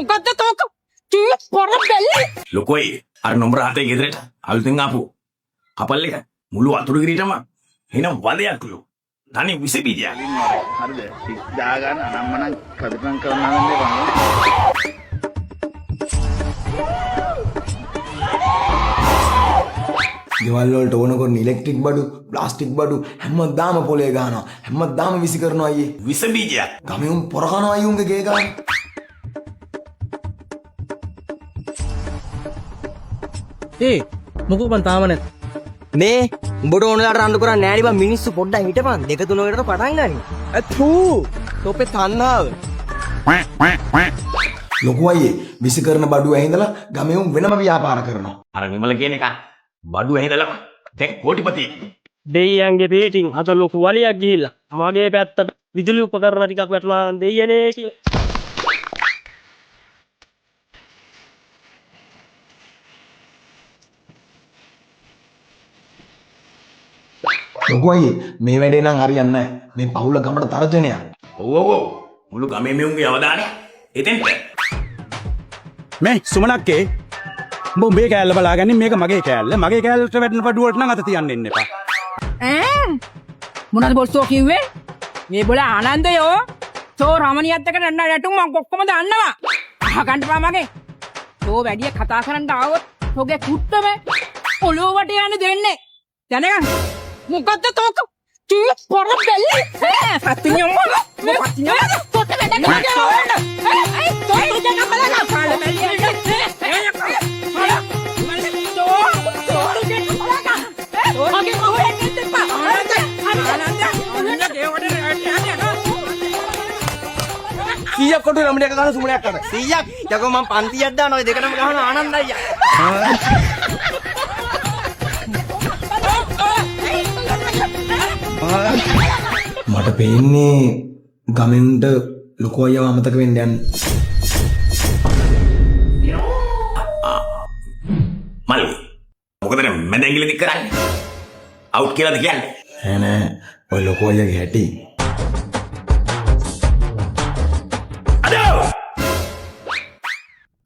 මොකද්ද තෝක කී පොර බැල්ල ලොකෝයි අර නම්බර 7 ගෙදරට අලුතෙන් ආපු කපල් එක මුළු අතුරු ගිරිටම එනම් වදයක්ලු තනි විස බීජයක් හරිද ටික් දාගන්න අනම්මනම් කඩපම් කරනවා නේද බං ගෙවල් වලට ඕන කරන ඉලෙක්ට්‍රික් බඩු ප්ලාස්ටික් බඩු හැමදාම පොලේ ගහනවා හැමදාම විසි කරනවා අයියේ විස බීජයක් ගමේ උන් පොර කනවා අයියේ උන්ගේ ගේ ගන්න මොකෝ බං තාම නැත් මේ උඹට ඕනලාට රණ්ඩු කරන්නේ නෑනි බං මිනිස්සු පොඩ්ඩක් හිටපන් දෙක තුනකට පටන් ගනි අතූ තොපේ තණ්හාව ලොකු අයියේ විසි කරන බඩුව ඇහිඳලා ගමේ උන් වෙනම ව්‍යාපාර කරනවා අර විමල කියන එක බඩු ඇහිදලම දැන් කෝටිපති දෙයියන්ගේ පිටින් අත ලොකු වලියක් ගිහිල්ලා මගේ පැත්තට විදුලි උපකරණ ටිකක් වැටලා දෙයියනේ කියලා ලොකු අයියේ මේ වැඩේ නම් හරියන්නේ නැහැ මේ පවුල ගමට තරජනයක් ඔව් මුළු ගමේ මෙවුන්ගේ අවධානය එතෙන්ට මේ සුමනක්කේ උඹ මේ කෑල්ල බලාගන්නේ මේක මගේ කෑල්ල මගේ කෑල්ලට වැටෙන පඩුවට නම් අත තියන්න එන්න එපා මොනවද බොස්සෝ කිව්වේ මේ බොල ආනන්දයෝ තෝ රමණියත් එක්ක නන්න යටුම් මං කොක්කොම දන්නවා අහගන්න පා මගේ තෝ වැඩි කතා කරන්න ආවොත් තෝගේ කුට්ටම ඔළුව වට යන්න දෙන්නේ දැනගන්න මොකද්ද තෝක කී පොර බැල්ල සත්‍යම මොකක්ද තොට වැඩ කරන්න අයි තෝ දෙන්න බලන්න කාල බැල්ල සීයක් කොට රමණිය එක ගහන සුමනයක් අර සීයක් යකෝ මම පන්තියක් දානවා ඔය දෙකටම ගහන ආනන්ද අයියා මට පේන්නේ ගමෙන්ට ලොකු අයියව අමතක වෙන්න යන්නේ මල්ලි මොකද මැද ඇඟිලි දික් කරන්නේ අවුට් කියලාද කියන්නේ නෑ ඔය ලොකු අයියගේ හැටි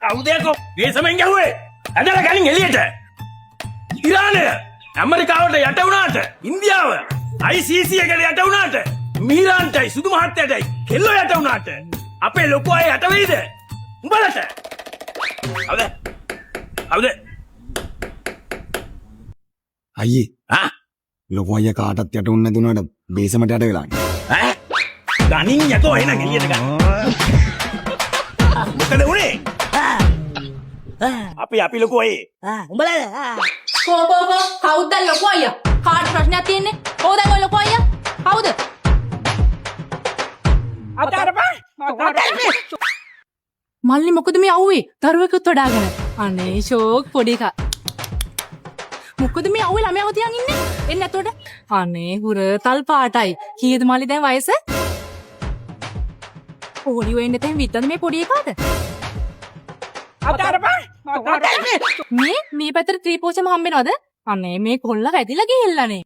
අවුදයකෝ දේශමෙන් ගැහුවේ ඇදලා ගලින් එළියට ඉරානය ඇමරිකාවට යට වුණාට ඉන්දියාව ICC එකට යට වුණාට මීරාන්ටයි සුදු මහත්තයටයි කෙල්ලෝ යට වුණාට අපේ ලොකු අය යට වෙයිද උඹලට අවුද අයියේ ලොකු අයියා කාටත් යට උන්නේ නැතුණාට බේසමට යට වෙලා ඈ ගණින් යකෝ එහෙනම් එළියට ගන්න මොකද උනේ අපි ලොකු අය උඹලා කෝ කවුද ලොකු අයියා කාට ප්‍රශ්නයක් තියෙන්නේ කවුද ඔය ලොකු අයියා කවුද මල්ලි මොකද මේ අවුවේ දරුවෙකුත් වඩාගෙන අනේ ෂෝක් පොඩි එකා මොකද මේ අවුවේ ළමයාව තියන් ඉන්නේ එන්නේ නැතොට අනේ හුර තල් පාටයි කීයද මල්ලි දැන් වයස පොඩි වෙන්න තෙන් විතරද මේ පොඩි එකාට මේ පැත්තට ත්‍රිපෝෂම හම්බෙනවද අනේ මේ කොල්ල වැදිලා ගිහිල්ලානේ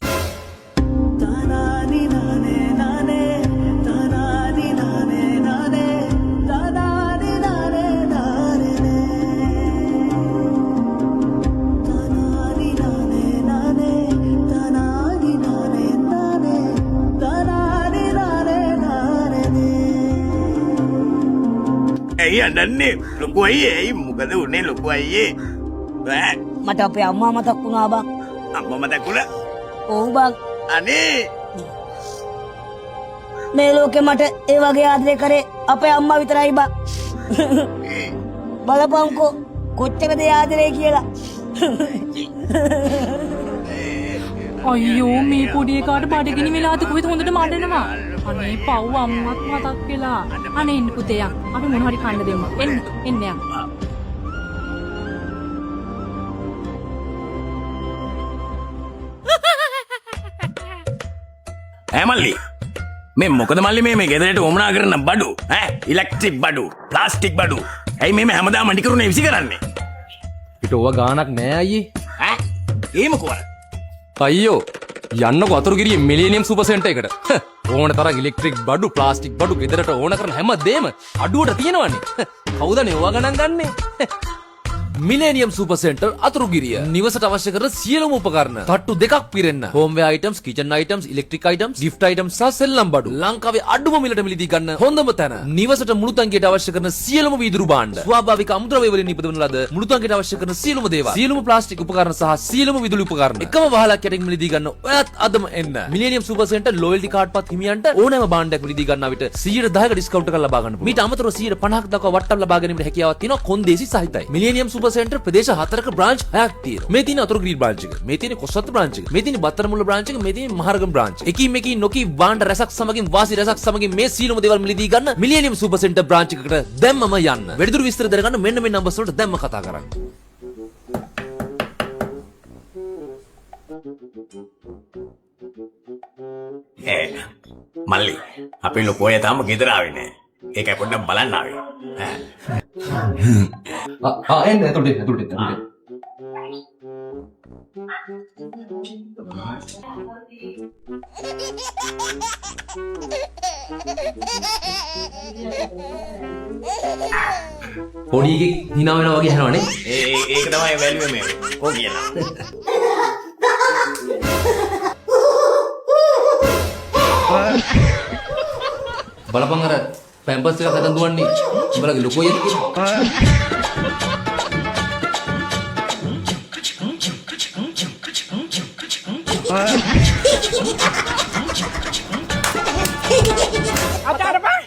ඇයි අඬන්නේ ලොකු අයියේ ඇයි මොකද උනේ ලොකු අයියේ මට අපේ අම්මා මතක් වුණා බං අම්මා මතක් වුණා ඔව් බං අනේ මේ ලෝකෙ මට ඒ වගේ ආදරේ කරේ අපේ අම්මා විතරයි බං බලපංකෝ කොච්චරද ආදරේ කියලා අයියෝ මේ පොඩි එකාට බඩගිනි වෙලාද කොහෙද හොඳට මඩනවා අනේ පව් අම්මත් මතක් වෙලා අනේ එන්න පුතේ යා අපි මොන හරි කන්න දෙමු එන්න යා මල්ලි මේ මොකද මල්ලි මේ ගෙදරට වමනා කරන බඩු ඉලෙක්ට්‍රික් බඩු ප්ලාස්ටික් බඩු ඇයි මේ හැමදාම මඩි කරුනේ විසි කරන්නේ පිට ඕව ගානක් නෑ අයියේ ඒම කොර අයියෝ යන්නකො අතුරුගිරියේ මිලේනියම් සුපර් සෙන්ටර් එකට ඕන තරම් ඉලෙක්ට්‍රික් බඩු ප්ලාස්ටික් බඩු ගෙදරට ඕන කරන හැම දෙම අඩුවට තියෙනවනේ කවුද නෙවුවා ගණන් ගන්නේ? Millennium super centre Athurugiriya. නිවසට අවශ්‍ය කරන සියලුම උපකරණ තට්ටු දෙකක් පිරෙන්න. Homeware items, kitchen items, electric items, gift items සහ සෙල්ලම් බඩු. ලංකාවේ අඩුම මිලට මිලදී ගන්න හොඳම තැන. නිවසට මුළුතැන්ගියට අවශ්‍ය කරන සියලුම වීදුරු භාණ්ඩ. ස්වාභාවික අමුද්‍රව්‍ය වලින් නිපදවන ලද මුළුතැන්ගියට අවශ්‍ය කරන සියලුම දේවල්. සියලුම ප්ලාස්ටික් උපකරණ සහ සියලුම විදුලි උපකරණ. එකම වහලක් යටින් මිලදී ගන්න ඔයත් අදම එන්න. මිලේනියම් සුපර් සෙන්ටර් ලොයල්ටි කාඩ් පත් හිමියන්ට ඕනෑම භාණ්ඩයක් මිලදී ගන්නා විට 110ක ඩිස්කවුන්ට් එකක් ලබා ගන්න පුළුවන්. මීට අමතරව 150ක් දක්වා වට්ටම් ලබා ගැනීමට හැකියාවක් තියෙනවා කොන්දේසි සහිතයි. මිලේනියම් සුපර් සෙන්ටර් ප්‍රදේශ 4ක බ්‍රාන්ච් 6ක් තියෙනවා. මේ තියෙන අතුරුගිරි බ්‍රාන්ච් එක, මේ තියෙන කොස්සත් බ්‍රාන්ච් එක, මේ තියෙන බත්තරමුල්ල බ්‍රාන්ච් එක, මේ තියෙන මහරගම බ්‍රාන්ච්. එකින් මෙකින් නොකී භාණ්ඩ රසක් සමගින් වාසි රසක් සමගින් මේ සීලම දේවල් මිලදී ගන්න මිලේනියම් සුපර් සෙන්ටර් බ්‍රාන්ච් එකකට දැම්මම යන්න. වැඩිදුර විස්තර දැනගන්න මෙන්න මේ නම්බර්ස් වලට දැම්ම කතා කරන්න. මල්ලි අපේ ලොකෝය තාම ගෙදර ආවේ නෑ. ඒකයි පොඩ්ඩක් බලන්න ආවේ. එන්න ඇතුළට. පොඩි එකෙක් hina වෙනවා වගේ හැනවනේ. ඒක තමයි වැළුවේ මේ. කො කියලා. බලපන් අර පැම්පස් එකක් හදන් දුවන්නේ. උඹලගේ ලොකෝයද කියලා. අතාරපන්.